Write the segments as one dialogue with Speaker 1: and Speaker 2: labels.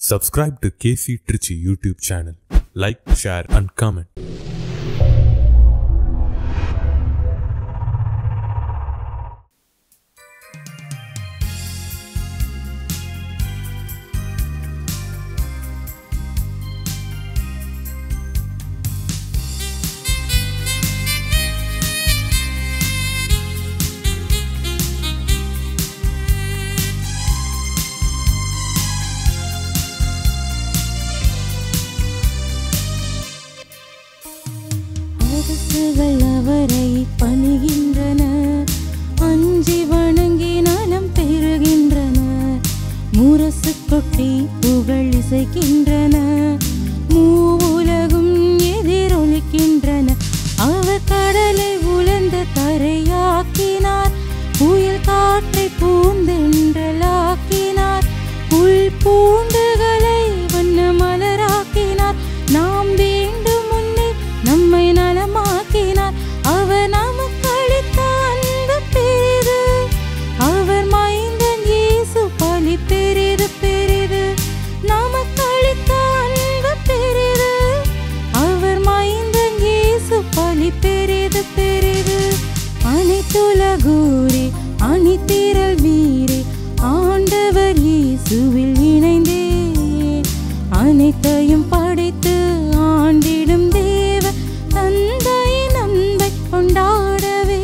Speaker 1: Subscribe to KC Trichy YouTube channel. Like, share and comment.
Speaker 2: அவரை பணிகின்றன, அஞ்சி வணங்கி நலம் பெறுகின்றன. முரசு கொட்டி புகழ் இசைக்கின்றன, மூவுலகும் எதிரொலிக்கின்றன. அவர் கடலை உலர்ந்த தரையாக்கினார், புயல் காற்றை பூந்தென்றலாக்கினார். புல் பூண்டுகளை வண்ண மலராக்கினார். நாம் வேண்டும் முன்னே நம்மை நலமாக்கினார். அவர் நமக்கு அளித்த அன்பு பெரிது, அவர் மைந்தன் இயேசு பலி பெரிது பெரிது. நமக்கு அளித்த அன்பு பெரிது, அவர் மைந்தன் இயேசு பலி பெரிது பெரிது. அனைத்துலகூரே அணிதிரள் வீரே, ஆண்டவர் இயேசுவில் இணைந்தே அனைத்தையும் படைத்து ஆண்டிடும் தேவ தந்தையின் அன்பை கொண்டாடவே.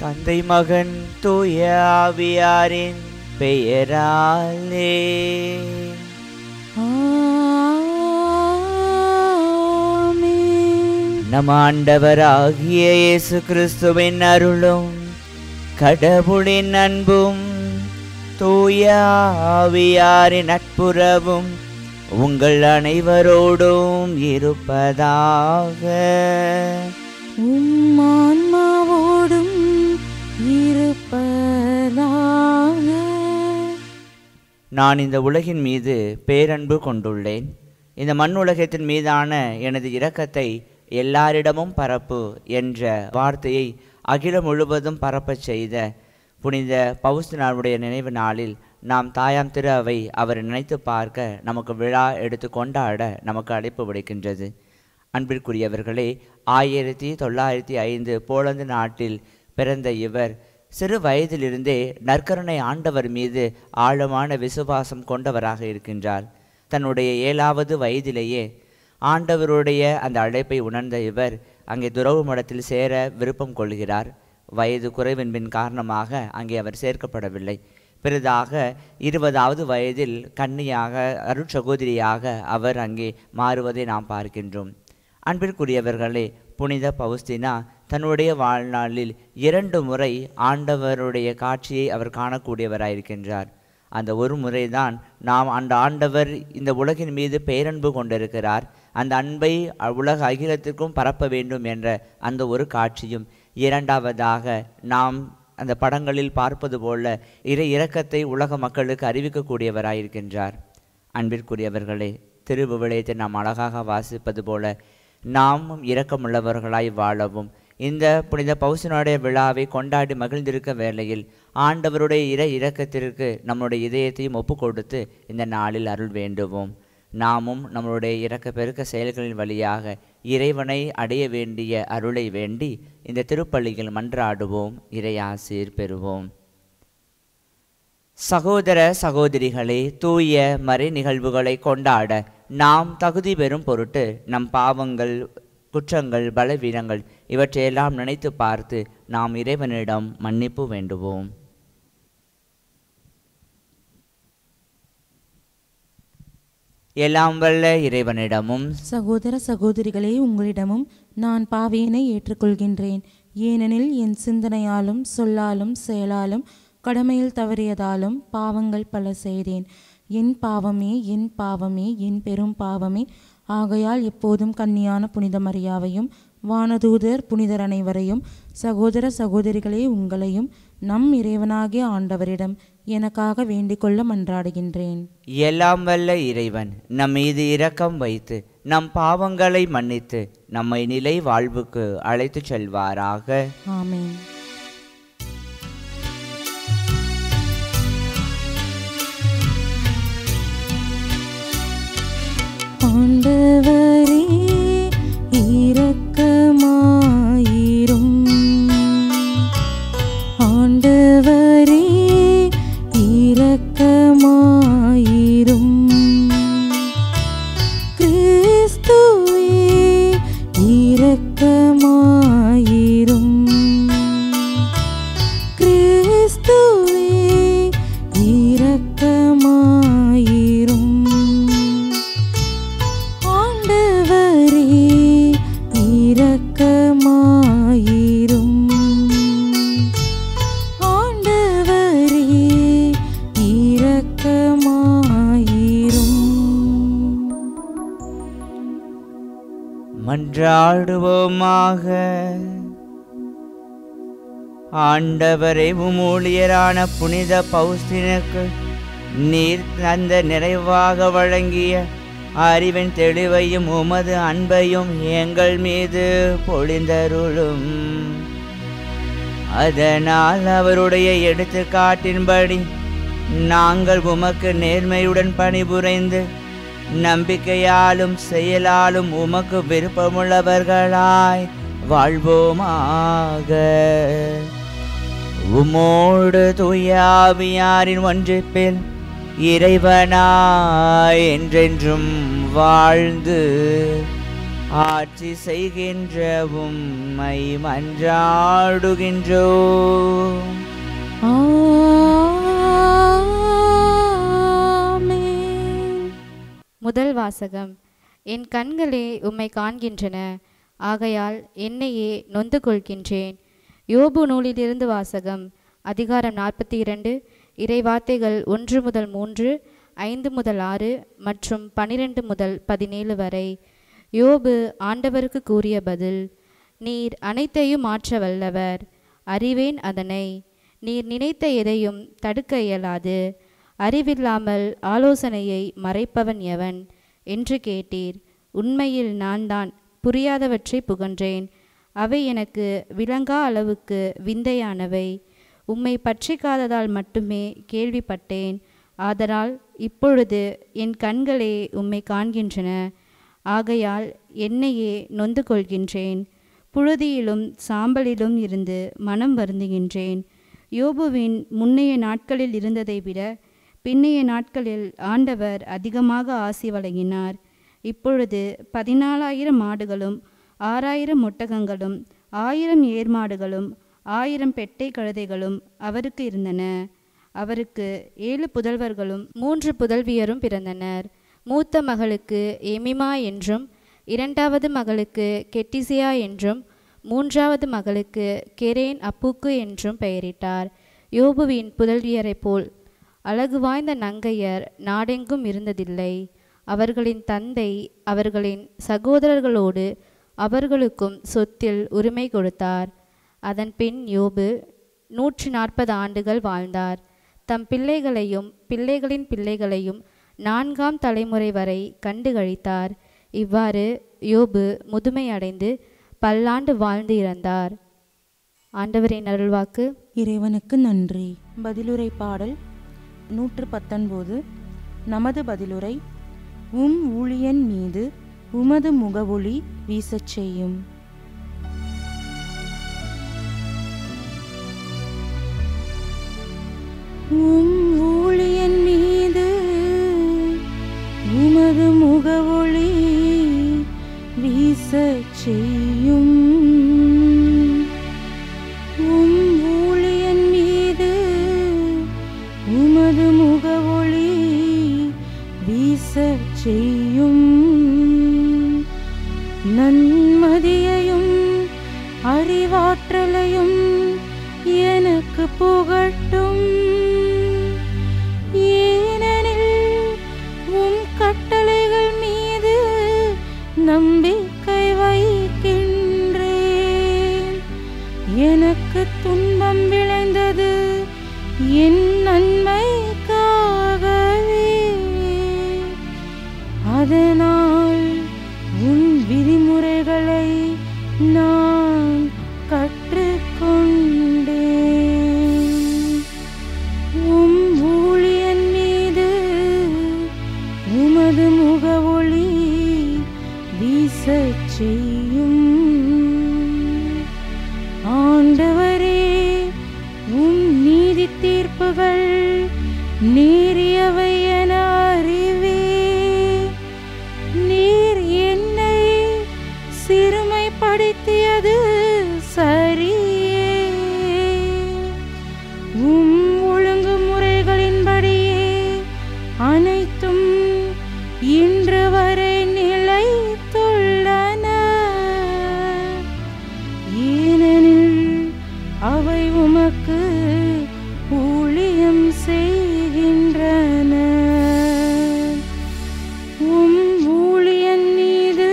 Speaker 3: தந்தை மகன் தூய ஆவியாரின் பெயராலே
Speaker 2: ஆமென்.
Speaker 3: நம் ஆண்டவராகிய இயேசு கிறிஸ்துவின் அருளும் கடவுளின் அன்பும் தூய ஆவியாரின் நட்புறவும் உங்கள் அனைவரோடும் இருப்பதாக.
Speaker 2: உம் ஆன்மாவோடும் இருப்பதாக.
Speaker 3: நான் இந்த உலகின் மீது பேரன்பு கொண்டுள்ளேன். இந்த மண் உலகத்தின் மீதான எனது இரக்கத்தை எல்லாரிடமும் பரப்பு என்ற வார்த்தையை அகிலம் முழுவதும் பரப்பச் செய்த புனித பவுஸ்தினாருடைய நினைவு நாளில் நாம் தாயாம் திரு அவை அவரை நினைத்து பார்க்க நமக்கு விழா எடுத்து கொண்டாட நமக்கு அழைப்பு விடுக்கின்றது. அன்பிற்குரியவர்களே, 1905 போலந்து நாட்டில் பிறந்த இவர் சிறு வயதிலிருந்தே நற்கருணை ஆண்டவர் மீது ஆழமான விசுவாசம் கொண்டவராக இருக்கின்றார். தன்னுடைய 7வது வயதிலேயே ஆண்டவருடைய அந்த அழைப்பை உணர்ந்த இவர் அங்கே துறவு மடத்தில் சேர விருப்பம் கொள்கிறார். வயது குறைவின்பின் காரணமாக அங்கே அவர் சேர்க்கப்படவில்லை. பிறதாக 20வது வயதில் கன்னியாக அருட்சகோதரியாக அவர் அங்கே மாறுவதை நாம் பார்க்கின்றோம். அன்பிற்குரியவர்களே, புனித பவுஸ்தினா தன்னுடைய வாழ்நாளில் 2 முறை ஆண்டவருடைய காட்சியை அவர் காணக்கூடியவராயிருக்கின்றார். அந்த ஒரு முறைதான் நாம் அந்த ஆண்டவர் இந்த உலகின் மீது பேரன்பு கொண்டிருக்கிறார், அந்த அன்பை உலக அகிலத்திற்கும் பரப்ப வேண்டும் என்ற அந்த ஒரு காட்சியும், இரண்டாவதாக நாம் அந்த படங்களில் பார்ப்பது போல இறை இரக்கத்தை உலக மக்களுக்கு அறிவிக்கக்கூடியவராயிருக்கின்றார். அன்பிற்குரியவர்களே, திருவிவிலியத்தை நாம் அழகாக வாசிப்பது போல நாமும் இரக்கமுள்ளவர்களாய் வாழவும் இந்த புனித பவுஸ்தினாருடைய விழாவை கொண்டாடி மகிழ்ந்திருக்க வேளையில் ஆண்டவருடைய இரக்கத்திற்கு நம்முடைய இதயத்தையும் ஒப்பு கொடுத்து இந்த நாளில் அருள் வேண்டுவோம். நாமும் நம்மளுடைய இரக்க பெருக்க செயல்களின் வழியாக இறைவனை அடைய வேண்டிய அருளை வேண்டி இந்த திருப்பலியில் மன்றாடுவோம், இறையாசீர் பெறுவோம். சகோதர சகோதரிகளே, தூய மறை நிகழ்வுகளை கொண்டாட நாம் தகுதி பெறும் பொருட்டு நம் பாவங்கள், குற்றங்கள், பலவீனங்கள் இவற்றையெல்லாம் நினைத்து பார்த்து நாம் இறைவனிடம் மன்னிப்பு வேண்டுவோம். எல்லாம் வல்ல இறைவனிடமும்
Speaker 2: சகோதர சகோதரிகளே, உங்களிடமும் நான் பாவியனை ஏற்றுக்கொள்கின்றேன். ஏனெனில் என் சிந்தனையாலும் சொல்லாலும் செயலாலும் கடமையில் தவறியதாலும் பாவங்கள் பல செய்தேன். என் பாவமே என் பாவமே என் பெரும் பாவமே. ஆகையால் எப்போதும் கன்னியான புனித மரியாவையும் வானதூதர் புனிதர் அனைவரையும் சகோதர சகோதரிகளே உங்களையும் நம் இறைவனாகிய ஆண்டவரிடம் எனக்காக வேண்டிக்கொள்ள மன்றாடுகின்றேன்.
Speaker 3: எல்லாம் வல்ல இறைவன் நம் மீது இரக்கம் வைத்து நம் பாவங்களை மன்னித்து நம்மை நிலை வாழ்வுக்கு அழைத்து செல்வாராக.
Speaker 2: ஆமென்.
Speaker 3: மன்றாடுவோமாக. ஆண்டவரே, உம் ஊழியரான புனித பவுஸ்தினுக்கு நீர் அந்த நிறைவாக வழங்கிய அறிவின் தெளிவையும் உமது அன்பையும் எங்கள் மீது பொழிந்தருளும். அதனால் அவருடைய எடுத்துக்காட்டின்படி நாங்கள் உமக்கு நேர்மையுடன் பணிபுரிந்து நம்பிக்கையாலும் செயலாலும் உமக்கு விருப்பமுள்ளவர்களாய் வாழ்வோமாக. உமோடு தூய ஆவியாரின் ஒன்றிப்பில் இறைவனாய் என்றென்றும் வாழ்ந்து ஆட்சி செய்கின்ற உம்மை மன்றாடுகின்றோம்.
Speaker 4: முதல் வாசகம். என் கண்களே உம்மை காண்கின்றன, ஆகையால் என்னையே நொந்து கொள்கின்றேன். யோபு நூலிலிருந்து வாசகம். அதிகாரம் 42, இறைவார்த்தைகள் 1 முதல் 3, 5 முதல் 6 மற்றும் 12 முதல் 17 வரை. யோபு ஆண்டவருக்கு கூறிய பதில். நீர் அனைத்தையும் மாற்ற வல்லவர், அறிவேன் அதனை. நீர் நினைத்த எதையும் தடுக்க இயலாது. அறிவில்லாமல் ஆலோசனையை மறைப்பவன் எவன் என்று கேட்டீர். உண்மையில் நான் தான் புரியாதவற்றை புகன்றேன். அவை எனக்கு விளங்கா அளவுக்கு விந்தையானவை. உம்மை பற்றிக்காததால் மட்டுமே கேள்விப்பட்டேன். ஆதலால் இப்பொழுது என் கண்களே உம்மை காண்கின்றன, ஆகையால் என்னையே நொந்து கொள்கின்றேன். புழுதியிலும் சாம்பலிலும் இருந்து மனம் வருந்துகின்றேன். யோபுவின் முன்னைய நாட்களில் இருந்ததை விட பின்னைய நாட்களில் ஆண்டவர் அதிகமாக ஆசி வழங்கினார். இப்பொழுது 14,000 மாடுகளும் 6,000 ஒட்டகங்களும் 1000 ஏர்மாடுகளும் 1000 பெட்டை கழுதைகளும் அவருக்கு இருந்தன. அவருக்கு 7 புதல்வர்களும் 3 புதல்வியரும் பிறந்தனர். மூத்த மகளுக்கு எமிமா என்றும், இரண்டாவது மகளுக்கு கெட்டிசியா என்றும், மூன்றாவது மகளுக்கு கெரேன் அப்புக்கு என்றும் பெயரிட்டார். யோபுவின் புதல்வியரைப் போல் அழகு வாய்ந்த நங்கையர் நாடெங்கும் இருந்ததில்லை. அவர்களின் தந்தை அவர்களின் சகோதரர்களோடு அவர்களுக்கும் சொத்தில் உரிமை கொடுத்தார். அதன் பின் யோபு 140 ஆண்டுகள் வாழ்ந்தார். தம் பிள்ளைகளையும் பிள்ளைகளின் பிள்ளைகளையும் 4ஆம் தலைமுறை வரை கண்டு கழித்தார். இவ்வாறு யோபு முதுமை அடைந்து பல்லாண்டு வாழ்ந்து இறந்தார். ஆண்டவரின் அருள்வாக்கு.
Speaker 2: இறைவனுக்கு நன்றி. பதிலுரை பாடல் 119. நமது பதிலுரை. உம் ஊழியன் மீது உமது முகவொளி வீசச் செய்யும். உம் ஊழியன் மீது உமது முகவொளி வீசச் செய்யும். உம் ஊழியன் மீது உமது முகவொளி வீசச் செய்யும். நன்மதியையும் அறிவாற்றலையும் எனக்கு புகட்டும். ஏனெனில் உம் கட்டளைகள் மீது நம்பிக்கை வைக்கின்றேன். எனக்கு துன்பம் விளைந்தது என் நன்மைக்காகவே. அதனால் உன் விதிமுறைகளை நான் கற்றுக்கொண்டேன். உம் ஊழியன் மீது உமது முகவொளி வீசச் செய்யும். ஆண்டவரே, உம் நீதி தீர்ப்புகள் நேரியவை என அறிவே. நீர் என்னை சிறுமைப்படுத்தியது சரியே. உம் ஒழுங்குமுறைகளின்படியே அனைத்தும் இன்று வரை நிலைத்துள்ளன. ஏனெனில் அவை உமக்கு ஊழியம் செய்கின்றன. உம் ஊழியன் மீது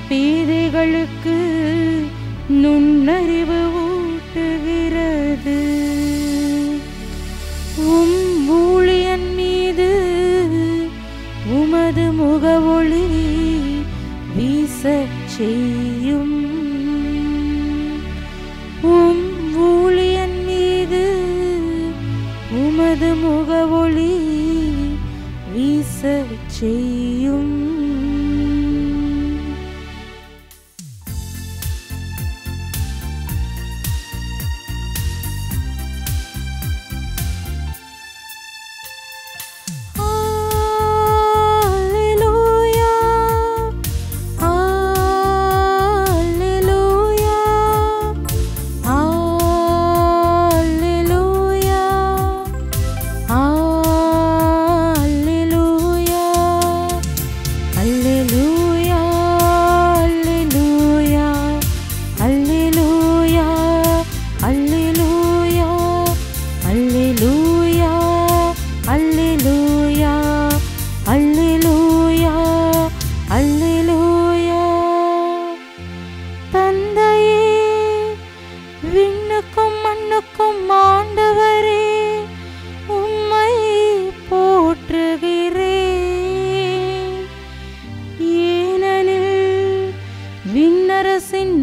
Speaker 2: பேதைகளுக்கு நுண்ணறிவு ஊட்டுகிறது. ஊழியன் மீது உமது முகவொளி வீசச் செய்யும். ஊழியன் மீது உமது முகவொளி வீசச் செய்யும்.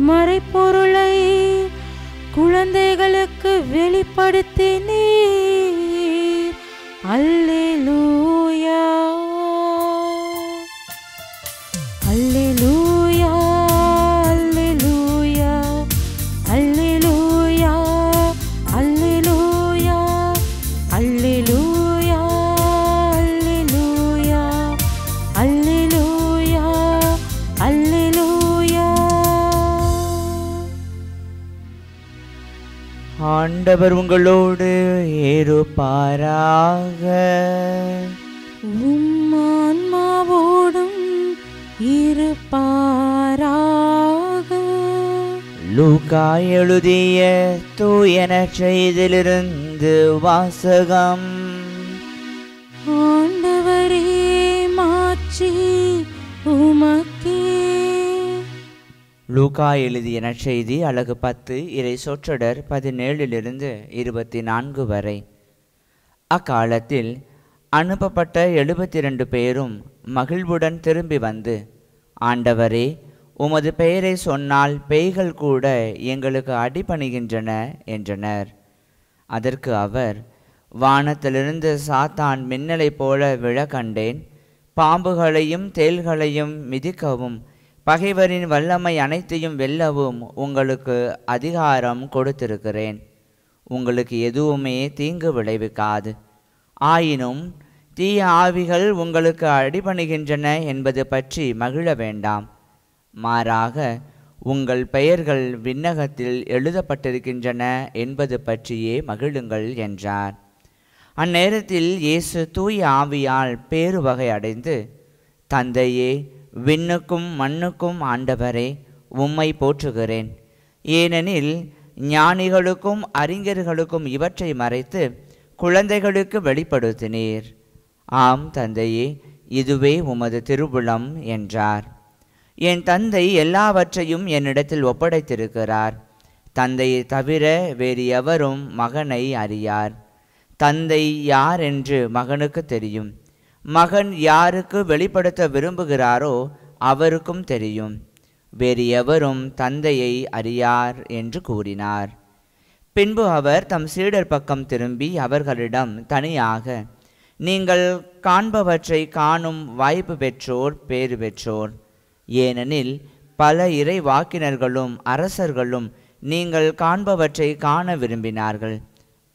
Speaker 2: மறைப்பொருளை குழந்தைகளுக்கு வெளிப்படுத்தினீர். அல்லேலூயா, அல்லேலூயா, அல்லேலூயா, அல்லேலூயா, அல்லேலூயா, அல்லேலூயா, அல்லேலூயா, அல்லேலூயா, அல்லேலூயா.
Speaker 3: ஆண்டவர் உங்களோடு இருப்பாராக.
Speaker 2: உம் ஆன்மாவோடும் இருப்பாராக.
Speaker 3: லூக்கா எழுதிய தூய நற்செய்தியிலிருந்து வாசகம்.
Speaker 2: ஆண்டவரே, மாட்சி உமக்கே.
Speaker 3: லூக்கா எழுதிய நற்செய்தி அலகு 10 இறை சொற்றொடர் 17 24 வரை. அக்காலத்தில் அனுப்பப்பட்ட 72 பேரும் மகிழ்வுடன் திரும்பி வந்து, ஆண்டவரே, உமது பெயரை சொன்னால் பேய்கள் கூட எங்களுக்கு அடிபணிகின்றன என்றனர். அதற்கு அவர், வானத்திலிருந்து சாத்தான் மின்னலைப் போல விழ கண்டேன். பாம்புகளையும் தேள்களையும் மிதிக்கவும் பகைவரின் வல்லமை அனைத்தையும் வெல்லவும் உங்களுக்கு அதிகாரம் கொடுத்திருக்கிறேன். உங்களுக்கு எதுவுமே தீங்கு விளைவிக்காது. ஆயினும் தீய ஆவிகள் உங்களுக்கு அடிபணிகின்றன என்பது பற்றி மகிழ வேண்டாம். மாறாக உங்கள் பெயர்கள் விண்ணகத்தில் எழுதப்பட்டிருக்கின்றன என்பது பற்றியே மகிழுங்கள் என்றார். அந்நேரத்தில் இயேசு தூய ஆவியால் பேருவகை அடைந்து, தந்தையே, விண்ணுக்கும் மண்ணுக்கும் ஆண்டவரே, உம்மை போற்றுகிறேன். ஏனெனில் ஞானிகளுக்கும் அறிஞர்களுக்கும் இவற்றை மறைத்து குழந்தைகளுக்கு வெளிப்படுத்தினீர். ஆம் தந்தையே, இதுவே உமது திருவுளம் என்றார். என் தந்தை எல்லாவற்றையும் என்னிடத்தில் ஒப்படைத்திருக்கிறார். தந்தையை தவிர வேறு எவரும் மகனை அறியார். தந்தை யார் என்று மகனுக்கு தெரியும். மகன் யாருக்கு வெளிப்படுத்த விரும்புகிறாரோ அவருக்கும் தெரியும். வேறு எவரும் தந்தையை அறியார் என்று கூறினார். பின்பு அவர் தம் சீடர் பக்கம் திரும்பி அவர்களிடம் தனியாக, நீங்கள் காண்பவற்றை காணும் வாய்ப்பு பெற்றோர் பேறு பெற்றோர். ஏனெனில் பல இறை வாக்கினர்களும் அரசர்களும் நீங்கள் காண்பவற்றை காண விரும்பினார்கள்,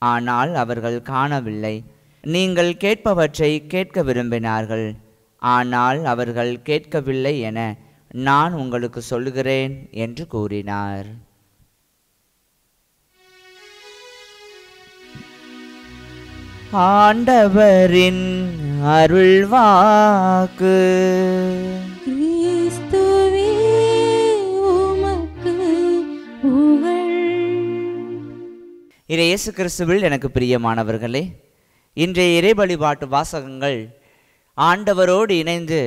Speaker 3: ஆனால் அவர்கள் காணவில்லை. நீங்கள் கேட்பவற்றை கேட்க விரும்பினார்கள், ஆனால் அவர்கள் கேட்கவில்லை என நான் உங்களுக்கு சொல்லுகிறேன் என்று கூறினார். ஆண்டவரின் அருள்வாக்கு.
Speaker 2: கிறிஸ்துவே, உமக்கு புகழ்.
Speaker 3: இயேசு கிறிஸ்துவில் எனக்கு பிரியமானவர்களே, இன்றைய இறை வழிபாட்டு வாசகங்கள் ஆண்டவரோடு இணைந்து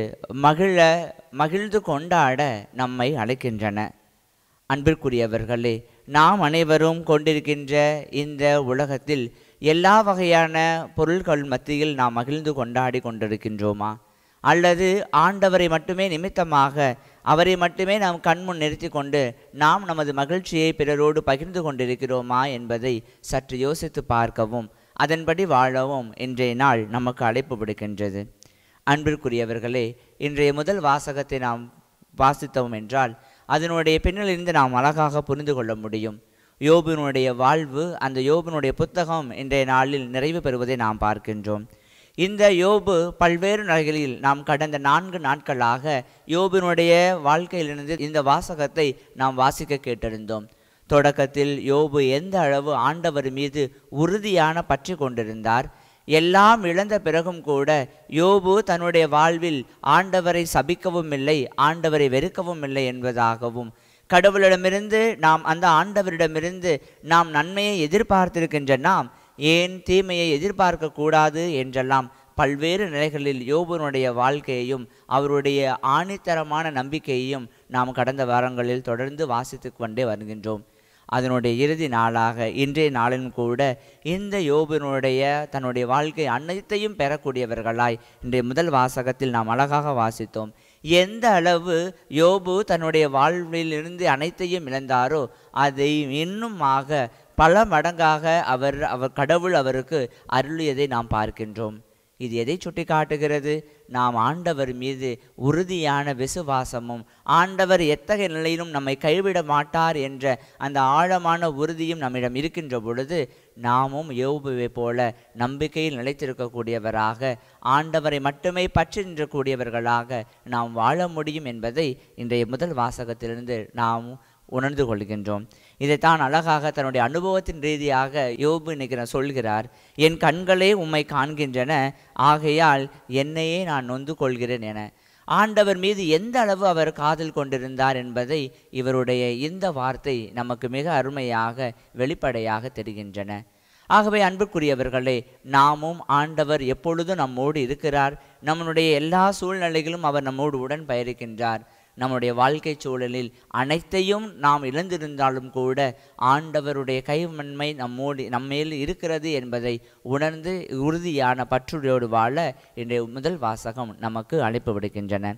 Speaker 3: மகிழ்ந்து கொண்டாட நம்மை அழைக்கின்றன. அன்பிற்குரியவர்களே, நாம் அனைவரும் கொண்டிருக்கின்ற இந்த உலகத்தில் எல்லா வகையான பொருள்கள் மத்தியில் நாம் மகிழ்ந்து கொண்டாடி கொண்டிருக்கின்றோமா? அல்லது ஆண்டவரை மட்டுமே நிமித்தமாக அவரை மட்டுமே நாம் கண்முன் நிறுத்தி கொண்டு நாம் நமது மகிழ்ச்சியை பிறரோடு பகிர்ந்து கொண்டிருக்கிறோமா என்பதை சற்று யோசித்து பார்க்கவும் அதன்படி வாழவும் இன்றைய நாள் நமக்கு அழைப்பு விடுக்கின்றது. அன்பிற்குரியவர்களே, இன்றைய முதல் வாசகத்தை நாம் வாசித்தோம் என்றால் அதனுடைய பின்னலிருந்து நாம் அழகாக புரிந்து கொள்ள முடியும். யோபினுடைய வாழ்வு, அந்த யோபினுடைய புத்தகம் இன்றைய நாளில் நிறைவு பெறுவதை நாம் பார்க்கின்றோம். இந்த யோபு பல்வேறு நிலைகளில் நாம் கடந்த 4 நாட்களாக யோபினுடைய வாழ்க்கையிலிருந்து இந்த வாசகத்தை நாம் வாசிக்க கேட்டிருந்தோம். தொடக்கத்தில் யோபு எந்த அளவு ஆண்டவர் மீது உறுதியான பற்றி கொண்டிருந்தார். எல்லாம் இழந்த பிறகும் கூட யோபு தன்னுடைய வாழ்வில் ஆண்டவரை சபிக்கவும் இல்லை, ஆண்டவரை வெறுக்கவும் இல்லை என்பதாகவும், கடவுளிடமிருந்து நாம் அந்த ஆண்டவரிடமிருந்து நாம் நன்மையை எதிர்பார்த்திருக்கின்ற நாம் ஏன் தீமையை எதிர்பார்க்க கூடாது என்றெல்லாம் பல்வேறு நிலைகளில் யோபுனுடைய வாழ்க்கையையும் அவருடைய ஆணித்தரமான நம்பிக்கையையும் நாம் கடந்த வாரங்களில் தொடர்ந்து வாசித்து கொண்டே வருகின்றோம். அதனுடைய இறுதி நாளாக இன்றைய நாளிலும் கூட இந்த யோபினுடைய தன்னுடைய வாழ்க்கை அனைத்தையும் பெறக்கூடியவர்களாய் இன்றைய முதல் வாசகத்தில் நாம் அழகாக வாசித்தோம். எந்த அளவு யோபு தன்னுடைய வாழ்விலிருந்து அனைத்தையும் இழந்தாரோ அதை இன்னுமாக பல மடங்காக அவர் கடவுள் அவருக்கு அருளியதை நாம் பார்க்கின்றோம். இது எதை சுட்டி காட்டுகிறது? நாம் ஆண்டவர் மீது உறுதியான விசுவாசமும் ஆண்டவர் எத்தகைய நிலையிலும் நம்மை கைவிட மாட்டார் என்ற அந்த ஆழமான உறுதியும் நம்மிடம் இருக்கின்ற பொழுது நாமும் யோபுவை போல நம்பிக்கையில் நிலைத்திருக்கக்கூடியவராக ஆண்டவரை மட்டுமே பற்றி நின்றக்கூடியவர்களாக நாம் வாழ முடியும் என்பதை இன்றைய முதல் வாசகத்திலிருந்து நாம் உணர்ந்து கொள்கின்றோம். இதைத்தான் அழகாக தன்னுடைய அனுபவத்தின் ரீதியாக யோபு இன்னைக்கு சொல்கிறார். என் கண்களே உம்மை காண்கின்றன, ஆகையால் என்னையே நான் நொந்து கொள்கிறேன் என. ஆண்டவர் மீது எந்த அளவு அவர் காதல் கொண்டிருந்தார் என்பதை இவருடைய இந்த வார்த்தை நமக்கு மிக அருமையாக வெளிப்படையாக தெரிகின்றன. ஆகவே அன்புக்குரியவர்களே, நாமும் ஆண்டவர் எப்பொழுதும் நம்மோடு இருக்கிறார். நம்முடைய எல்லா சூழ்நிலைகளும் அவர் நம்மோடு உடன் பயணிக்கின்றார். நம்முடைய வாழ்க்கை சூழலில் அனைத்தையும் நாம் இழந்திருந்தாலும் கூட ஆண்டவருடைய கைவன்மை நம்மேல் இருக்கிறது என்பதை உணர்ந்து உறுதியான பற்றுடையோடு வாழ இன்றைய முதல் வாசகம் நமக்கு அழைப்பு விடுக்கின்றன.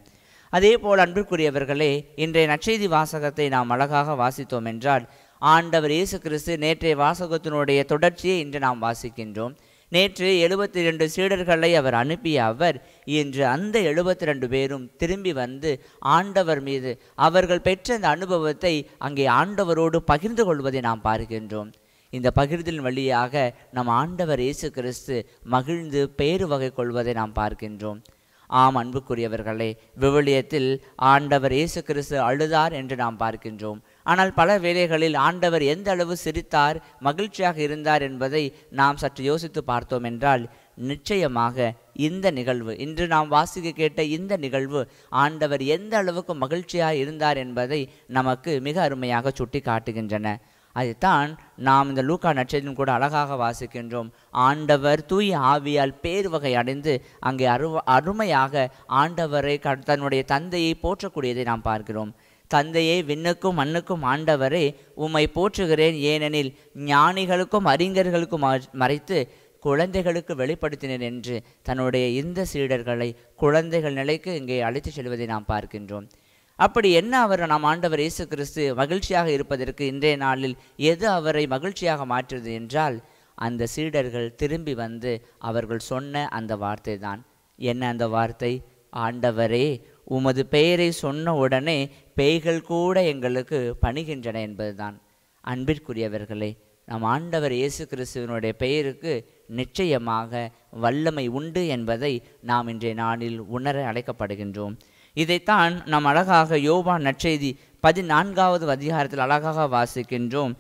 Speaker 3: அதே போல் அன்பிற்குரியவர்களே, இன்றைய நற்செய்தி வாசகத்தை நாம் அழகாக வாசித்தோம் என்றால் ஆண்டவர் இயேசு கிறிஸ்து நேற்றைய வாசகத்தினுடைய தொடர்ச்சியை இன்று நாம் வாசிக்கின்றோம். நேற்று 72 சீடர்களை அவர் அனுப்பிய அவர் இன்று அந்த 72 பேரும் திரும்பி வந்து ஆண்டவர் மீது அவர்கள் பெற்ற அந்த அனுபவத்தை அங்கே ஆண்டவரோடு பகிர்ந்து கொள்வதை நாம் பார்க்கின்றோம். இந்த பகிர்தலின் வழியாக நம் ஆண்டவர் இயேசு கிறிஸ்து மகிழ்ந்து பேறு வகை கொள்வதை நாம் பார்க்கின்றோம். ஆம் அன்புக்குரியவர்களே, விவிலியத்தில் ஆண்டவர் இயேசு கிறிஸ்து அழுதார் என்று நாம் பார்க்கின்றோம். ஆனால் பல வேளைகளில் ஆண்டவர் எந்த அளவு சிரித்தார், மகிழ்ச்சியாக இருந்தார் என்பதை நாம் சற்று யோசித்து பார்த்தோம் என்றால் நிச்சயமாக இந்த நிகழ்வு, இன்று நாம் வாசிக்க கேட்ட இந்த நிகழ்வு ஆண்டவர் எந்த அளவுக்கு மகிழ்ச்சியாக இருந்தார் என்பதை நமக்கு மிக அருமையாக சுட்டி காட்டுகின்றன. அதைத்தான் நாம் இந்த லூக்கா நற்செய்தியும் கூட அழகாக வாசிக்கின்றோம். ஆண்டவர் தூய ஆவியால் பேர் வகை அடைந்து அங்கே அருமையாக ஆண்டவரை தன்னுடைய தந்தையை போற்றக்கூடியதை நாம் பார்க்கிறோம். தந்தையே, விண்ணுக்கும் மண்ணுக்கும் ஆண்டவரே, உம்மை போற்றுகிறேன், ஏனெனில் ஞானிகளுக்கும் அறிஞர்களுக்கும் மறைத்து குழந்தைகளுக்கு வெளிப்படுத்தினேன் என்று தன்னுடைய இந்த சீடர்களை குழந்தைகள் நிலைக்கு இங்கே அழைத்து செல்வதை நாம் பார்க்கின்றோம். அப்படி என்ன அவர் நாம் ஆண்டவர் இயேசு கிறிஸ்து மகிழ்ச்சியாக இருப்பதற்கு இன்றைய நாளில் எது அவரை மகிழ்ச்சியாக மாற்றுவது என்றால் அந்த சீடர்கள் திரும்பி வந்து அவர்கள் சொன்ன அந்த வார்த்தை தான். என்ன அந்த வார்த்தை? ஆண்டவரே, உமது பெயரை சொன்ன உடனே பேய்கள் கூட எங்களுக்கு பணிகின்றன என்பதுதான். அன்பிற்குரியவர்களே, நம் ஆண்டவர் இயேசு கிறிஸ்துவனுடைய பெயருக்கு நிச்சயமாக வல்லமை உண்டு என்பதை நாம் இன்றைய நாளில் உணர அழைக்கப்படுகின்றோம். இதைத்தான் நாம் அழகாக யோவான் நற்செய்தி 14வது அதிகாரத்தில் அழகாக வாசிக்கின்றோம்.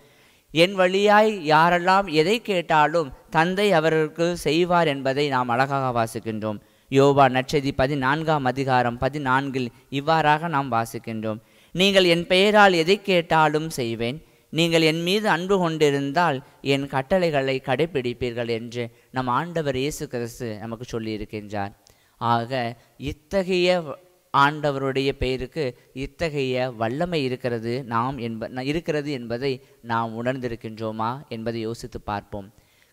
Speaker 3: என் வழியாய் யாரெல்லாம் எதை கேட்டாலும் தந்தை அவர்களுக்கு செய்வார் என்பதை நாம் அழகாக வாசிக்கின்றோம். யோவான் நற்செய்தி 14ஆம் அதிகாரம் 14இல் இவ்வாறாக நாம் வாசிக்கின்றோம். நீங்கள் என் பெயரால் எதை கேட்டாலும் செய்வேன், நீங்கள் என் மீது அன்பு கொண்டிருந்தால் என் கட்டளைகளை கடைப்பிடிப்பீர்கள் என்று நம் ஆண்டவர் இயேசு கிறிஸ்து நமக்கு சொல்லியிருக்கின்றார். ஆக இத்தகைய ஆண்டவருடைய பெயருக்கு இத்தகைய வல்லமை இருக்கிறது என்பதை நாம் உணர்ந்திருக்கின்றோமா என்பதை யோசித்து பார்ப்போம்.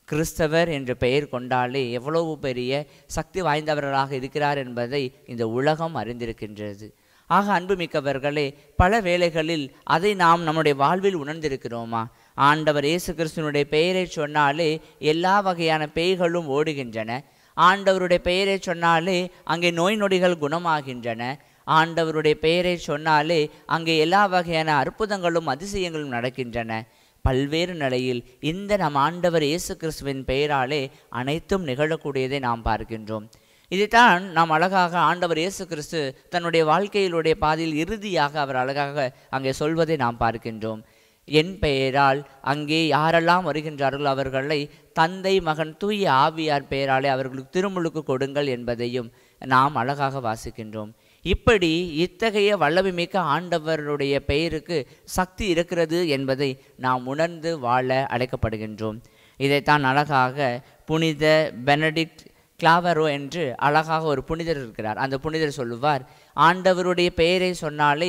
Speaker 3: கிறிஸ்தவர் என்ற பெயர் கொண்டாலே எவ்வளவு பெரிய சக்தி வாய்ந்தவர்களாக இருக்கிறார் என்பதை இந்த உலகம் அறிந்திருக்கின்றது. ஆக அன்புமிக்கவர்களே, பல வேளைகளில் அதை நாம் நம்முடைய வாழ்வில் உணர்ந்திருக்கிறோமா? ஆண்டவர் இயேசு கிறிஸ்துவனுடைய பெயரை சொன்னாலே எல்லா வகையான பேய்களும் ஓடுகின்றன. ஆண்டவருடைய பெயரை சொன்னாலே அங்கே நோய் நொடிகள் குணமாகின்றன. ஆண்டவருடைய பெயரை சொன்னாலே அங்கே எல்லா வகையான அற்புதங்களும் அதிசயங்களும் நடக்கின்றன. பல்வேறு நிலையில் இந்த நம் ஆண்டவர் இயேசு கிறிஸ்துவின் பெயராலே அனைத்தும் நிகழக்கூடியதை நாம் பார்க்கின்றோம். இதைத்தான் நாம் அழகாக ஆண்டவர் இயேசு கிறிஸ்து தன்னுடைய வாழ்க்கையிலுடைய பாதையில் இறுதியாக அவர் அழகாக அங்கே சொல்வதை நாம் பார்க்கின்றோம். என் பெயரால் அங்கே யாரெல்லாம் வருகின்றார்களோ அவர்களை தந்தை, மகன், தூய ஆவியார் பெயராலே அவர்களுக்கு திருமுழுக்கு கொடுங்கள் என்பதையும் நாம் அழகாக வாசிக்கின்றோம். இப்படி இத்தகைய வல்லமை மிக்க ஆண்டவருடைய பெயருக்கு சக்தி இருக்கிறது என்பதை நாம் உணர்ந்து வாழ அழைக்கப்படுகின்றோம். இதைத்தான் அழகாக புனித பெனடிக்ட் கிளாவரோ என்று அழகாக ஒரு புனிதர் இருக்கிறார். அந்த புனிதர் சொல்லுவார், ஆண்டவருடைய பெயரை சொன்னாலே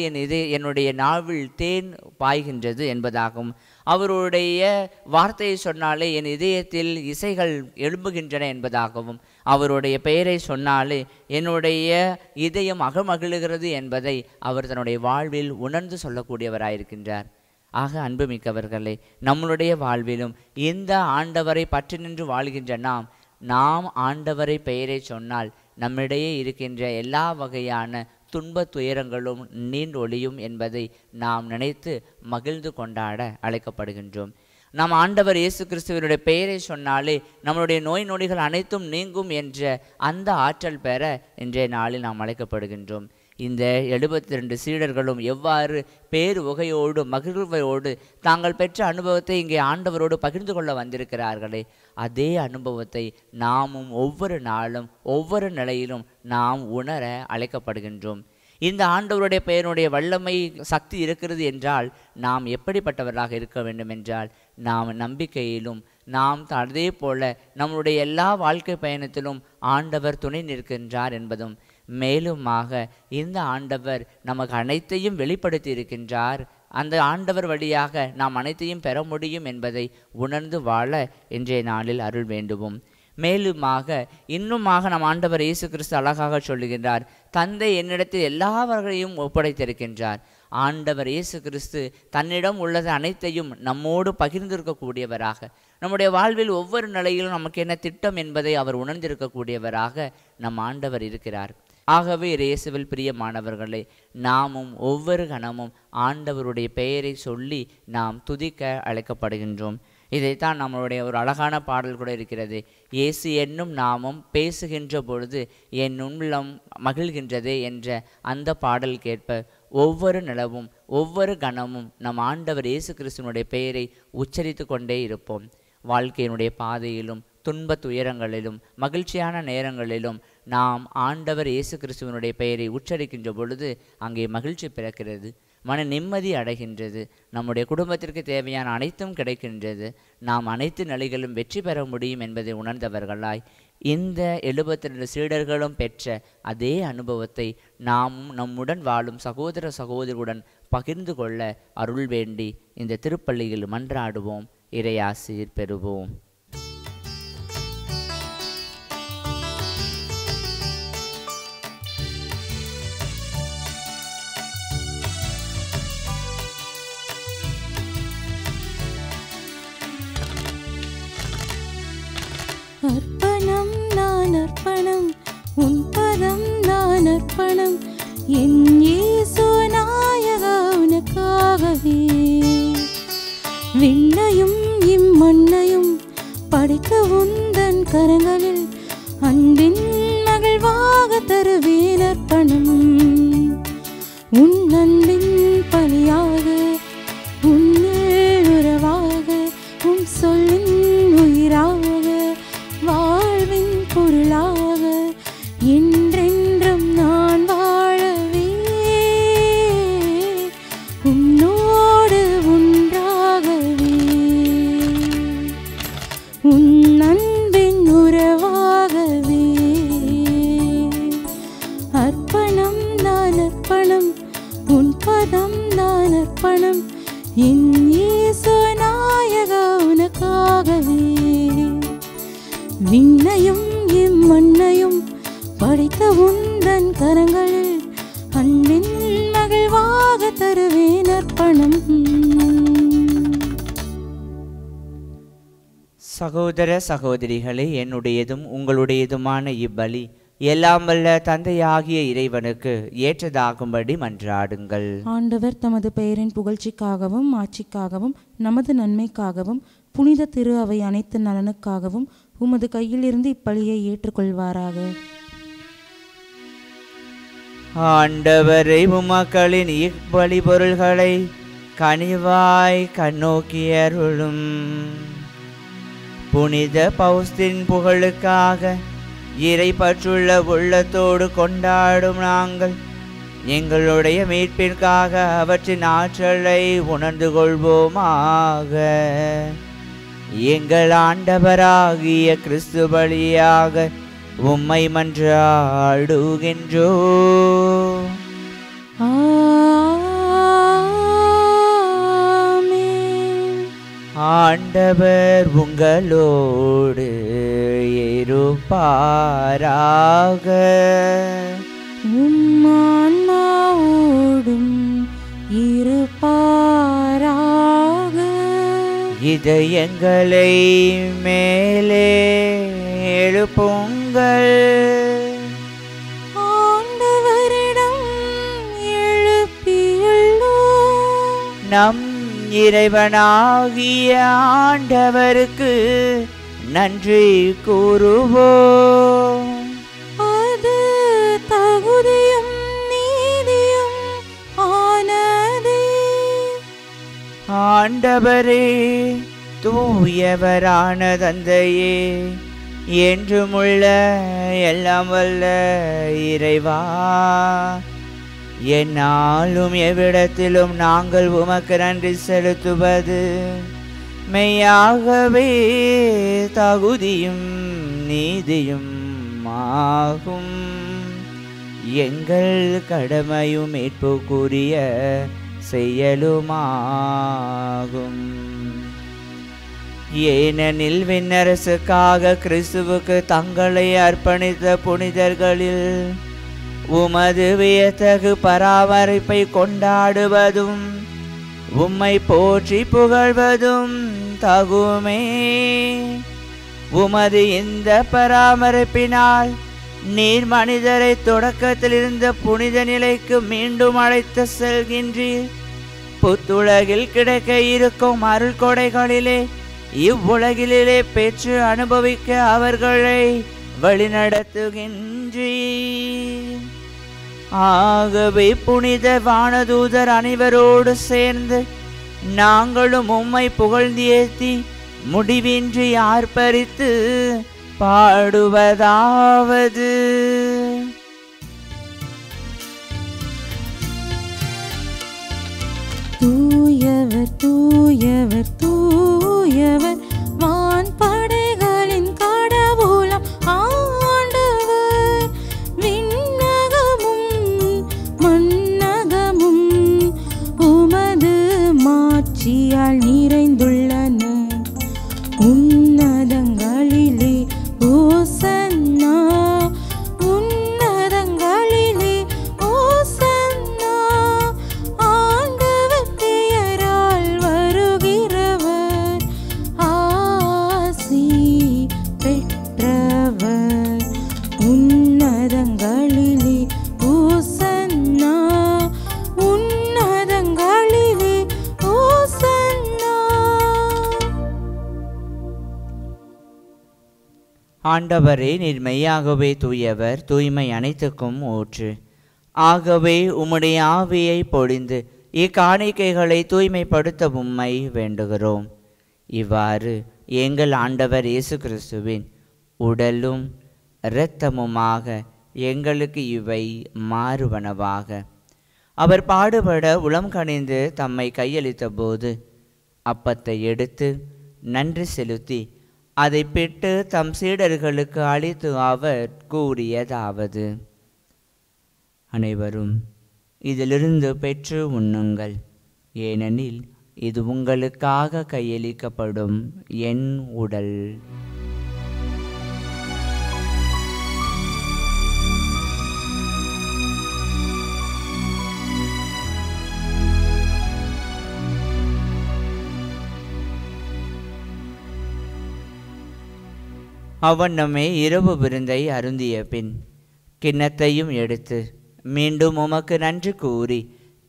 Speaker 3: என்னுடைய நாவில் தேன் பாய்கின்றது என்பதாகவும், அவருடைய வார்த்தையை சொன்னாலே என் இதயத்தில் இசைகள் எழும்புகின்றன என்பதாகவும், அவருடைய பெயரை சொன்னாலே என்னுடைய இதயம் அகமகிழுகிறது என்பதை அவர் தன்னுடைய வாழ்வில் உணர்ந்து சொல்லக்கூடியவராயிருக்கின்றார். ஆக அன்புமிக்கவர்களே, நம்மளுடைய வாழ்விலும் இந்த ஆண்டவரை பற்றி நின்று வாழ்கின்ற நாம் ஆண்டவரை பெயரை சொன்னால் நம்மிடையே இருக்கின்ற எல்லா வகையான துன்ப துயரங்களும் நீண்டொழியும் என்பதை நாம் நினைத்து மகிழ்ந்து கொண்டாட அழைக்கப்படுகின்றோம். நாம் ஆண்டவர் இயேசு கிறிஸ்துவனுடைய பெயரை சொன்னாலே நம்மளுடைய நோய் நொடிகள் அனைத்தும் நீங்கும் என்ற அந்த ஆற்றல் பெற இன்றைய நாளில் நாம் அழைக்கப்படுகின்றோம். இந்த 72 சீடர்களும் எவ்வாறு பேரு வகையோடு மகிழ்வையோடு தாங்கள் பெற்ற அனுபவத்தை இங்கே ஆண்டவரோடு பகிர்ந்து கொள்ள வந்திருக்கிறார்களே, அதே அனுபவத்தை நாமும் ஒவ்வொரு நாளும் ஒவ்வொரு நிலையிலும் நாம் உணர அழைக்கப்படுகின்றோம். இந்த ஆண்டவருடைய பெயருடைய வல்லமை சக்தி இருக்கிறது என்றால் நாம் எப்படிப்பட்டவர்களாக இருக்க வேண்டும் என்றால், நாம் நம்பிக்கையிலும் நாம் அதே போல நம்முடைய எல்லா வாழ்க்கை பயணத்திலும் ஆண்டவர் துணை நிற்கின்றார் என்பதும், மேலுமாக இந்த ஆண்டவர் நமக்கு அனைத்தையும் வெளிப்படுத்தி இருக்கின்றார், அந்த ஆண்டவர் வழியாக நாம் அனைத்தையும் பெற முடியும் என்பதை உணர்ந்து வாழ இன்றைய நாளில் அருள் வேண்டுவோம். மேலுமாக இன்னுமாக நம் ஆண்டவர் இயேசு கிறிஸ்து அழகாக சொல்லுகின்றார், தந்தை என்னிடத்தில் எல்லாவர்களையும் ஒப்படைத்திருக்கின்றார். ஆண்டவர் இயேசு கிறிஸ்து தன்னிடம் உள்ளது அனைத்தையும் நம்மோடு பகிர்ந்திருக்கக்கூடியவராக, நம்முடைய வாழ்வில் ஒவ்வொரு நிலையிலும் நமக்கு என்ன திட்டம் என்பதை அவர் உணர்ந்திருக்கக்கூடியவராக நம் ஆண்டவர் இருக்கிறார். ஆகவே இயேசுவில் பிரியமானவர்களே, நாமும் ஒவ்வொரு கணமும் ஆண்டவருடைய பெயரை சொல்லி நாம் துதிக்க அழைக்கப்படுகின்றோம். இதைத்தான் நம்மளுடைய ஒரு அழகான பாடல் கூட இருக்கிறது. இயேசு என்னும் நாமும் பேசுகின்ற பொழுது என் உள்ளம் மகிழ்கின்றதே என்ற அந்த பாடல் கேட்ப ஒவ்வொரு நிலவும் ஒவ்வொரு கணமும் நம் ஆண்டவர் இயேசு கிறிஸ்துவனுடைய பெயரை உச்சரித்து கொண்டே இருப்போம். வாழ்க்கையினுடைய பாதையிலும் துன்ப துயரங்களிலும் மகிழ்ச்சியான நேரங்களிலும் நாம் ஆண்டவர் இயேசு கிறிஸ்துவனுடைய பெயரை உச்சரிக்கின்ற பொழுது அங்கே மகிழ்ச்சி பிறக்கிறது, மன நிம்மதி அடைகின்றது, நம்முடைய குடும்பத்திற்கு தேவையான அனைத்தும் கிடைக்கின்றது, நாம் அனைத்து நிலைகளும் வெற்றி பெற முடியும் என்பதை உணர்ந்தவர்களாய் இந்த 72 சீடர்களும் பெற்ற அதே அனுபவத்தை நாமும் நம்முடன் வாழும் சகோதர சகோதரியுடன் பகிர்ந்து கொள்ள அருள் வேண்டி இந்த திருப்பள்ளியில் மன்றாடுவோம். இறையாசீர் பெறுவோம்.
Speaker 2: அர்ப்பணம் நான் அர்ப்பணம், உன் பதம் நான் அர்ப்பணம், என் இயேசு நாயகா உனக்காகவே. விண்ணையும் இம்மண்ணையும் படைத்த உந்தன் கரங்களில் அன்பின் மகிழ்வாக தருவேன் அர்ப்பணம். உன் அன்பின் பலியாக, உன்னில் உறவாக, உன் சொல்லின் உயிராக, வாழ்வின் பொருளாக என்றென்றும் நான் வாழவே உன்னோடு ஒன்றாகவே. உன் அன்பின் உறவாக வாழ்வதம் நான் அர்ப்பணம் என் இயேசு நாயகா உனக்காகவே. விண்ணையும் இம்மண்ணையும் படைத்த உந்தன் கரங்களில் அன்பின் மகிழ்வாக தருவேன் அர்ப்பணம்.
Speaker 3: சகோதர சகோதரிகளே, என்னுடையதும் உங்களுடையதுமான இப்பலி எல்லாம் வல்ல தந்தையாகிய இறைவனுக்கு ஏற்றதாகும்படி மன்றாடுங்கள்.
Speaker 2: ஆண்டவர் தமது பெயரின் புகழ்ச்சிக்காகவும் ஆட்சிக்காகவும் நமது நன்மைக்காகவும் புனித திரு அவை அனைத்து நலனுக்காகவும் உமது கையிலிருந்து இப்பலியை ஏற்றுக்கொள்வாராக.
Speaker 3: ஆண்டவரை உமக்களின் இப்பலி பொருள்களை கனிவாய் கண்ணோக்கியருளும். புனித பௌஸ்தின் புகழுக்காக இறை பற்றுள்ள உள்ளத்தோடு கொண்டாடும் நாங்கள் எங்களுடைய மீட்பிற்காக அவற்றின் ஆற்றலை உணர்ந்து கொள்வோமாக. எங்கள் ஆண்டவராகிய கிறிஸ்து வழியாக உம்மை மன்றாடுகின்றோ. ஆண்டவர் உங்களோடு இருப்பாராக.
Speaker 2: உம்மான்மாவோடும் இருப்பாராக.
Speaker 3: இதயங்களை மேலே எழுப்புங்கள்.
Speaker 2: ஆண்டவரிடம் எழுப்பியுள்ளோம்.
Speaker 3: நம் இறைவனாகிய ஆண்டவருக்கு நன்றி கூறுவோம்.
Speaker 2: அது தகுதியும் நீதியும் ஆனதே.
Speaker 3: ஆண்டவரே, தூயவரான தந்தையே, என்றுமுள்ள எல்லாம் வல்ல இறைவா, என்னாலும் எவ்விடத்திலும் நாங்கள் உமக்கு நன்றி செலுத்துவது மெய்யாகவே தகுதியும் நீதியும் ஆகும். எங்கள் கடமையும் மீட்புக்குரிய செயலுமாகும். ஏனெனில் விண்ணரசுக்காக கிறிஸ்துவுக்கு தங்களை அர்ப்பணித்த புனிதர்களில் உமது வியத்தகு பராமரிப்பை கொண்டாடுவதும் உம்மை போற்றி புகழ்வதும் தகுமே. உமது இந்த பராமரிப்பினால் நீர் மனிதரை தொடக்கத்தில் இருந்த புனித நிலைக்கு மீண்டும் அழைத்து செல்கின்றீர். புத்துலகில் கிடைக்க இருக்கும் அருள் கொடைகளிலே இவ்வுலகிலே பெற்று அனுபவிக்க அவர்களை வழிநடத்துகின்றீர். ஆகவே புனித வானதூதர் அனைவரோடு சேர்ந்து நாங்களும் உம்மை புகழ்ந்தேத்தி முடிவின்றி ஆர்ப்பரித்து பாடுவதாவது:
Speaker 2: தூயவர் தூயவர் தூயவர் வான்படைகளின் கடவுளாம் ஆண்டவர். விண்ணகமும் மண்ணகமும் உமது மாட்சியால் நிறைந்துள்ளன. உன்னதங்களிலே ஓசன்னா, உன்னதங்களிலே ஓசன்னா. ஆண்டவர் பெயரால் வருகிறவர் ஆசி பெற்றவர். உன்னதங்களிலே ஓசன்னா, உன்னதங்களிலே ஓசன்னா.
Speaker 3: ஆண்டவரே, நீர் மெய்யாகவே தூயவர், தூய்மை அனைத்துக்கும் ஊற்று. ஆகவே உம்முடைய ஆவியை பொழிந்து இக்காணிக்கைகளை தூய்மைப்படுத்த உம்மை வேண்டுகிறோம். இவ்வாறு எங்கள் ஆண்டவர் இயேசு கிறிஸ்துவின் உடலும் இரத்தமுமாக எங்களுக்கு இவை மாறுவனவாக. அவர் பாடுபட உளம் கனிந்து தம்மை கையளித்த போது அப்பத்தை எடுத்து நன்றி செலுத்தி அதை பிட்டு தம் சீடர்களுக்கு அளித்து அவர் கூறியதாவது: அனைவரும் இதிலிருந்து பெற்று உண்ணுங்கள். ஏனெனில் இது உங்களுக்காக கையளிக்கப்படும் என் உடல். அவ்வண்ணமே இரவு விருந்தை அருந்திய பின் கிண்ணத்தையும் எடுத்து மீண்டும் உமக்கு நன்றி கூறி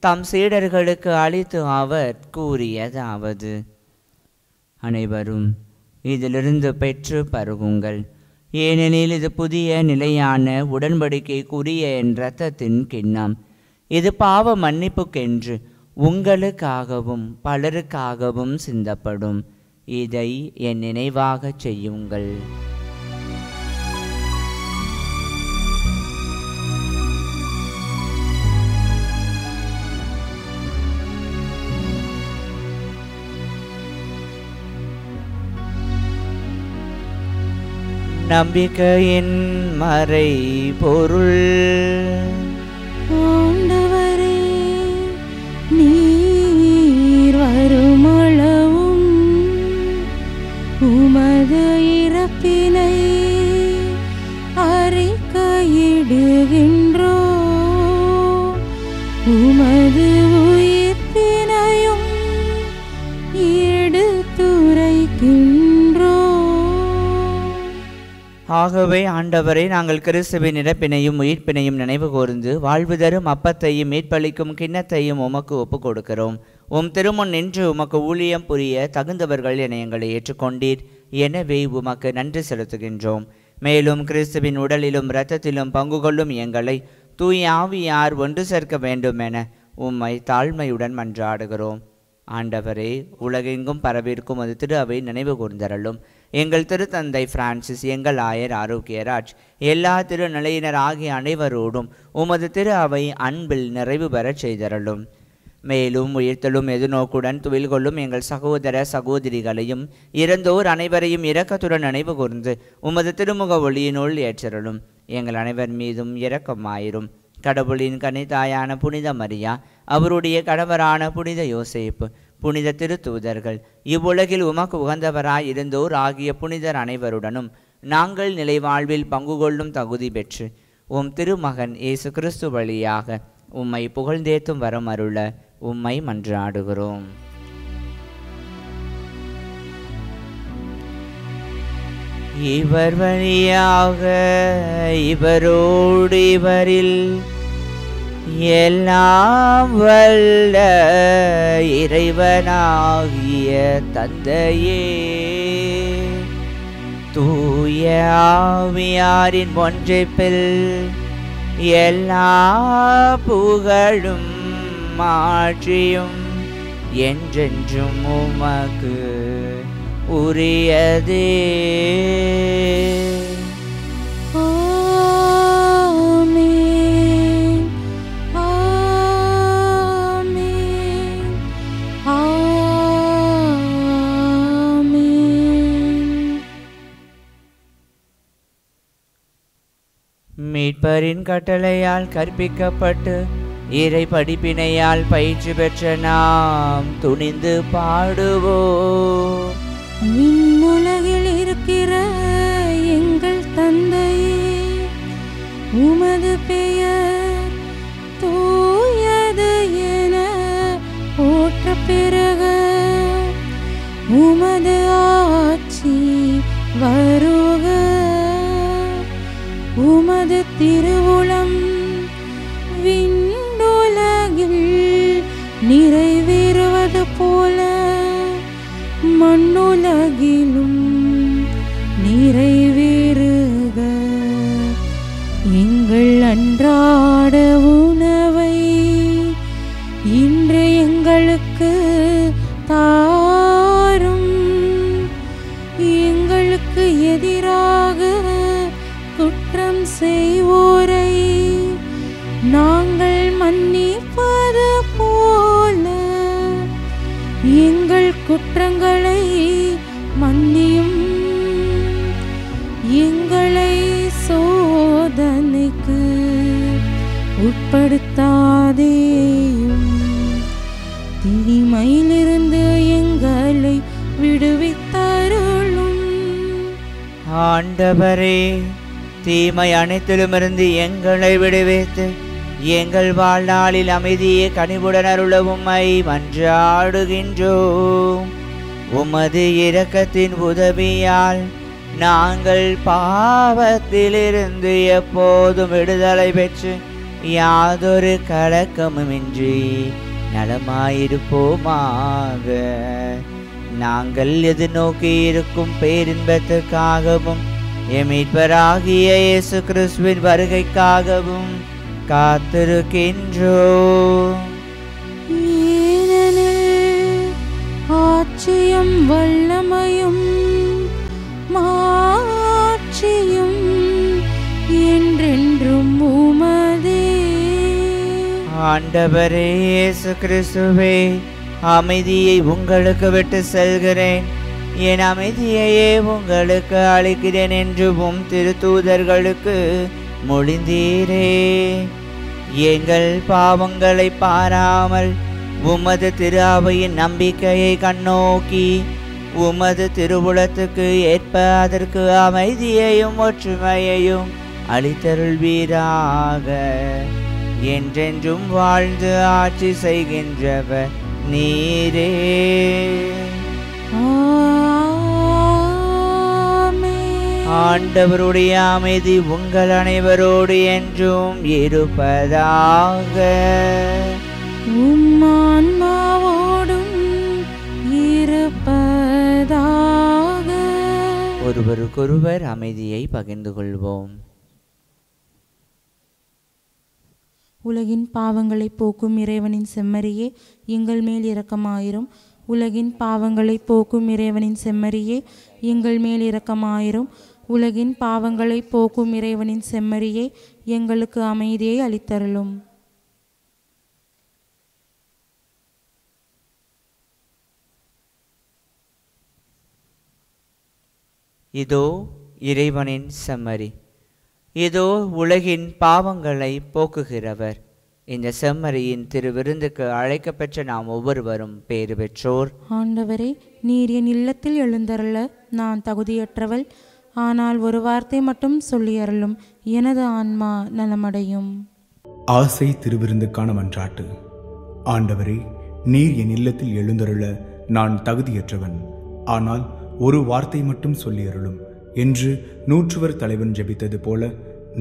Speaker 3: தம் சீடர்களுக்கு அளித்து அவர் கூறியதாவது: அனைவரும் இதிலிருந்து பெற்று பருகுங்கள். ஏனெனில் இது புதிய நிலையான உடன்படிக்கைக்குரிய என் இரத்தத்தின் கிண்ணம். இது பாவ மன்னிப்புக்கென்று உங்களுக்காகவும் பலருக்காகவும் சிந்தப்படும். இதை என் நினைவாக செய்யுங்கள். நம்பிக்கையின் மறை பொருள்.
Speaker 2: ஆண்டவரே, நீர் வருமளவும் உமது இறப்பினை அறிக்கையிடுகின்றோ, உமது உயிர்ப்பினையும் எடுத்துரைக்கின்றோ.
Speaker 3: ஆகவே ஆண்டவரை, நாங்கள் கிறிஸ்துவின் இறப்பினையும் உயிர்ப்பினையும் நினைவு கூர்ந்து வாழ்வு தரும் அப்பத்தையும் மீட்பளிக்கும் கிண்ணத்தையும் உமக்கு ஒப்புக் கொடுக்கிறோம். உம் திருமுன் நின்று உமக்கு ஊழியம் புரிய தகுந்தவர்கள் என எங்களை ஏற்றுக்கொண்டீர். எனவே உமக்கு நன்றி செலுத்துகின்றோம். மேலும் கிறிஸ்துவின் உடலிலும் இரத்தத்திலும் பங்கு கொள்ளும் எங்களை தூய ஆவியார் ஒன்று சேர்க்க வேண்டும் என உம்மை தாழ்மையுடன் மன்றாடுகிறோம். ஆண்டவரே, உலகெங்கும் பரவிருக்கும் அது திரு அவை நினைவு கூர்ந்தரலும். எங்கள் திருத்தந்தை பிரான்சிஸ், எங்கள் ஆயர் ஆரோக்கியராஜ், எல்லா திருநிலையினர் ஆகிய அனைவரோடும் உமது திரு அவை அன்பில் நிறைவு பெறச் செய்தரலும். மேலும் உயிர்த்தலும் எதிர்நோக்குடன் துயில் கொள்ளும் எங்கள் சகோதர சகோதரிகளையும் இறந்தோர் அனைவரையும் இரக்கத்துடன் நினைவு கூர்ந்து உமது திருமுக ஒளியினுள் ஏற்றரலும். எங்கள் அனைவர் மீதும் இரக்கமாயிரும். கடவுளின் கன்னித்தாயான புனித மரியா, அவருடைய கணவரான புனித யோசேப்பு, புனித திருத்தூதர்கள், இவ்வுலகில் உமக்கு உகந்தவராய் இருந்தோர் ஆகிய புனிதர் அனைவருடனும் நாங்கள் நிலைவாழ்வில் பங்கு கொள்ளும் தகுதி பெற்று உம் திருமகன் இயேசு கிறிஸ்து வழியாக உம்மை புகழ்ந்தேத்தும் வரம் அருள உம்மை மன்றாடுகிறோம். இவர் வழியாக இவரோடு இவரில் எல்லாம் வல்ல இறைவனாகிய தந்தையே, தூய ஆவியாரின் ஒன்றிப்பில் எல்லா புகழும் மாற்றியும் என்றென்றும் உமக்கு உரியதே. மீட்பரின் கட்டளையால் கற்பிக்கப்பட்டு இறை படிப்பினையால் பயிற்சி பெற்ற நாம் துணிந்து பாடுவோம்.
Speaker 2: விண்ணுலகில் இருக்கிற எங்கள் தந்தையே, உமது பெயர் தூயது என போற்ற பெருக, உமது ஆட்சி வருக, உமது திருவுளம் விண்ணுலகில் நிறைவேறுவது போல மண்ணுலகிலும் நிறைவேறுக. எங்கள் அன்றாட உணவை இன்று எங்களுக்கு தாரும். எங்களுக்கு எதிராக குற்றம் செய்வோரை நாங்கள் மன்னிப்பது போல எங்கள் குற்றங்களை மன்னியும். எங்களை சோதனைக்கு உட்படுத்தாதே, தீமையிலிருந்து எங்களை விடுவித்தருளும்.
Speaker 3: ஆண்டவரே, தீமை அனைத்திலுமிருந்து எங்களை விடுவித்து எங்கள் வாழ்நாளில் அமைதியை கனிவுடன் அருளவும்மை மன்றாடுகின்றோம். உமது இரக்கத்தின் உதவியால் நாங்கள் பாவத்திலிருந்து எப்போதும் விடுதலை பெற்று யாதொரு கலக்கமுமின்றி நலமாயிருப்போமாக. நாங்கள் எதிர்நோக்கி இருக்கும் பேரின்பத்துக்காகவும் மீட்பராகிய இயேசு கிறிஸ்துவின் வருகைக்காகவும் காத்திருக்கின்றோம்.
Speaker 2: ஏனெனில் ஆட்சியும் வல்லமையும் மாட்சியும் என்றென்றும் உமதே.
Speaker 3: ஆண்டவரே இயேசு கிறிஸ்துவே, அமைதியை உங்களுக்கு விட்டு செல்கிறேன், என் அமைதியையே உங்களுக்கு அளிக்கிறேன் என்று உம் திருத்தூதர்களுக்கு மொழிந்தீரே. எங்கள் பாவங்களை பாராமல் உமது திரு அவையின் நம்பிக்கையை கண்ணோக்கி உமது திருவுளத்துக்கு ஏற்ப அதற்கு அமைதியையும் ஒற்றுமையையும் அளித்தருள்வீராக. என்றென்றும் வாழ்ந்து ஆட்சி செய்கின்றவர் நீரே. ஆண்டவருடைய அமைதி உங்கள் அனைவரோடு என்றும் இருப்பதாக.
Speaker 2: உம்மான்மாவோடும் இருப்பதாக.
Speaker 3: ஒருவருக்கொருவர் அமைதியை பகிர்ந்து கொள்வோம்.
Speaker 2: உலகின் பாவங்களை போக்கும் இறைவனின் செம்மறியே, எங்கள் மேல் இரக்கமாயிரும். உலகின் பாவங்களை போக்கும் இறைவனின் செம்மறியே, எங்கள் மேல் இரக்கமாயிரும். உலகின் பாவங்களை போக்கும் இறைவனின் செம்மறியே, எங்களுக்கு அமைதியை அளித்தருளும்.
Speaker 3: இதோ இறைவனின் செம்மறி, இதோ உலகின் பாவங்களை போக்குகிறவர். இந்த செம்மறியின் திருவிருந்துக்கு அழைக்கப்பெற்ற நாம் ஒவ்வொருவரும் பேறு பெற்றோர்.
Speaker 2: ஆண்டவரே, நீர் என் இல்லத்தில் எழுந்தருள நான் தகுதியற்றவள். ஆனால் ஒரு வார்த்தை மட்டும் சொல்லியருளும், எனது ஆன்மா நலமடையும்.
Speaker 5: ஆசை திருவிருந்துக்கான மன்றாட்டு. ஆண்டவரே, நீர் என் இல்லத்தில் எழுந்தருள நான் தகுதியற்றவன். ஆனால் ஒரு வார்த்தை மட்டும் சொல்லியருளும் என்று நூற்றுவர் தலைவன் ஜெபித்தது போல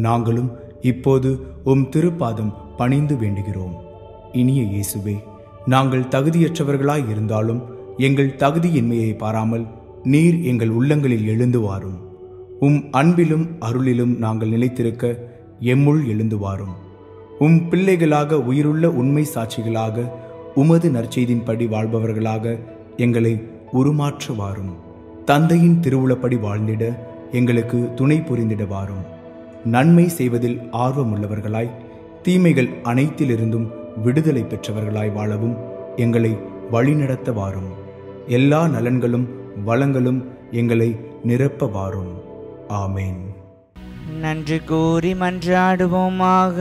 Speaker 5: நாங்களும் இப்போது உம் திருப்பாதம் பணிந்து வேண்டுகிறோம். இனிய இயேசுவே, நாங்கள் தகுதியற்றவர்களாய் இருந்தாலும் எங்கள் தகுதியின்மையை பாராமல் நீர் எங்கள் உள்ளங்களில் எழுந்து வாரும். உம் அன்பிலும் அருளிலும் நாங்கள் நிலைத்திருக்க எம்முள் எழுந்து வாரும். உம் பிள்ளைகளாக, உயிருள்ள உண்மை சாட்சிகளாக, உமது நற்செய்தின்படி வாழ்பவர்களாக எங்களை உருமாற்ற வாரும். தந்தையின் திருவுளப்படி வாழ்ந்திட எங்களுக்கு துணை புரிந்திட வாரும். நன்மை செய்வதில் ஆர்வமுள்ளவர்களாய், தீமைகள் அனைத்திலிருந்தும் விடுதலை பெற்றவர்களாய் வாழவும் எங்களை வழிநடத்த வாரும். எல்லா நலன்களும் வளங்களும் எங்களை நிரப்ப வாரும். ஆமேன்.
Speaker 3: நன்றி கூறி மன்றாடுவோமாக.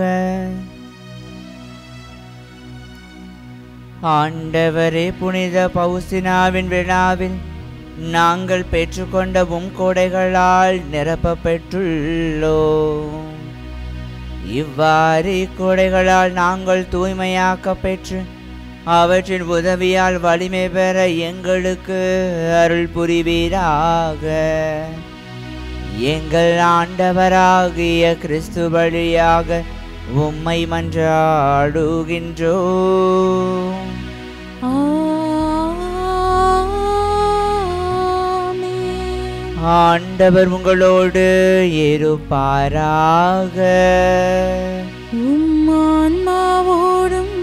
Speaker 3: ஆண்டவரே, புனித பவுசினாவின் விழாவில் நாங்கள் பெற்றுக்கொண்ட கொடைகளால் நிரப்ப பெற்றுள்ளோம். இவ்வாறு கொடைகளால் நாங்கள் தூய்மையாக்க பெற்று அவற்றின் உதவியால் வலிமை பெற எங்களுக்கு அருள் புரிவீராக. எங்கள் ஆண்டவராகிய கிறிஸ்து வழியாக உம்மை மன்றாடுகின்றோம். ஆண்டவர் உங்களோடு இருப்பாராக.
Speaker 2: உம்மான்மாவோடும்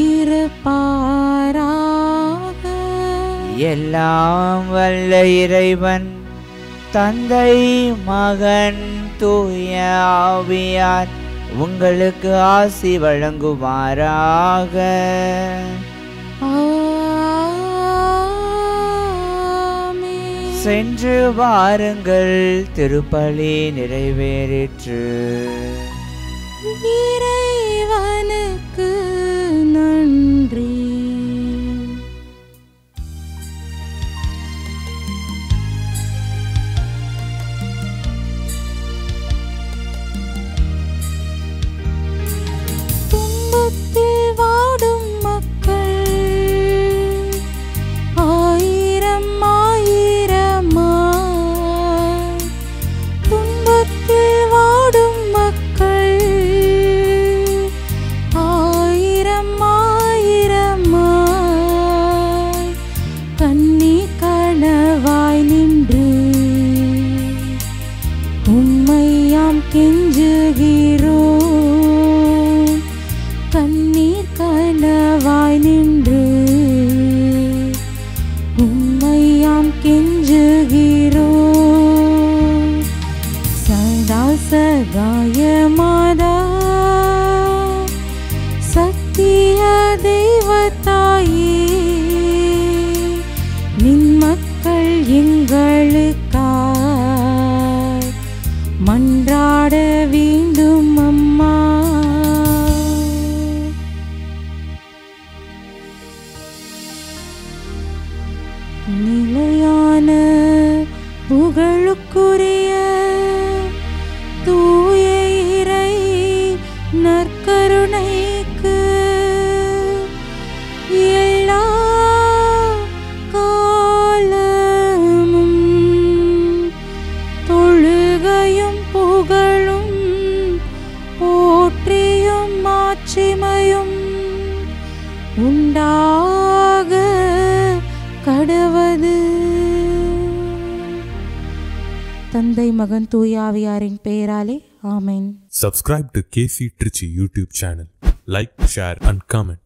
Speaker 2: இருப்பாராக.
Speaker 3: எல்லாம் வல்ல இறைவன் தந்தை, மகன், தூய ஆவியார் உங்களுக்கு ஆசி வழங்குவாராக. சென்று வாருங்கள், திருப்பலி நிறைவேறிற்று.
Speaker 2: இறைவனுக்கு நன்றி. தாயே, நின் மக்கள் எங்களுக்காய் மன்றாட வேண்டும் அம்மா. நிலையான புகழுக்குரிய தூய இறை நற்கருணைக்கு எல்லா காலமும் தொழுகையும் புகழும் போற்றியும் மாட்சிமையும் உண்டாக கடவது. தந்தை மகன் தூய ஆவியாரின் பெயராலே ஆமென்.
Speaker 1: Subscribe to KC Trichy YouTube channel. Like, share and comment.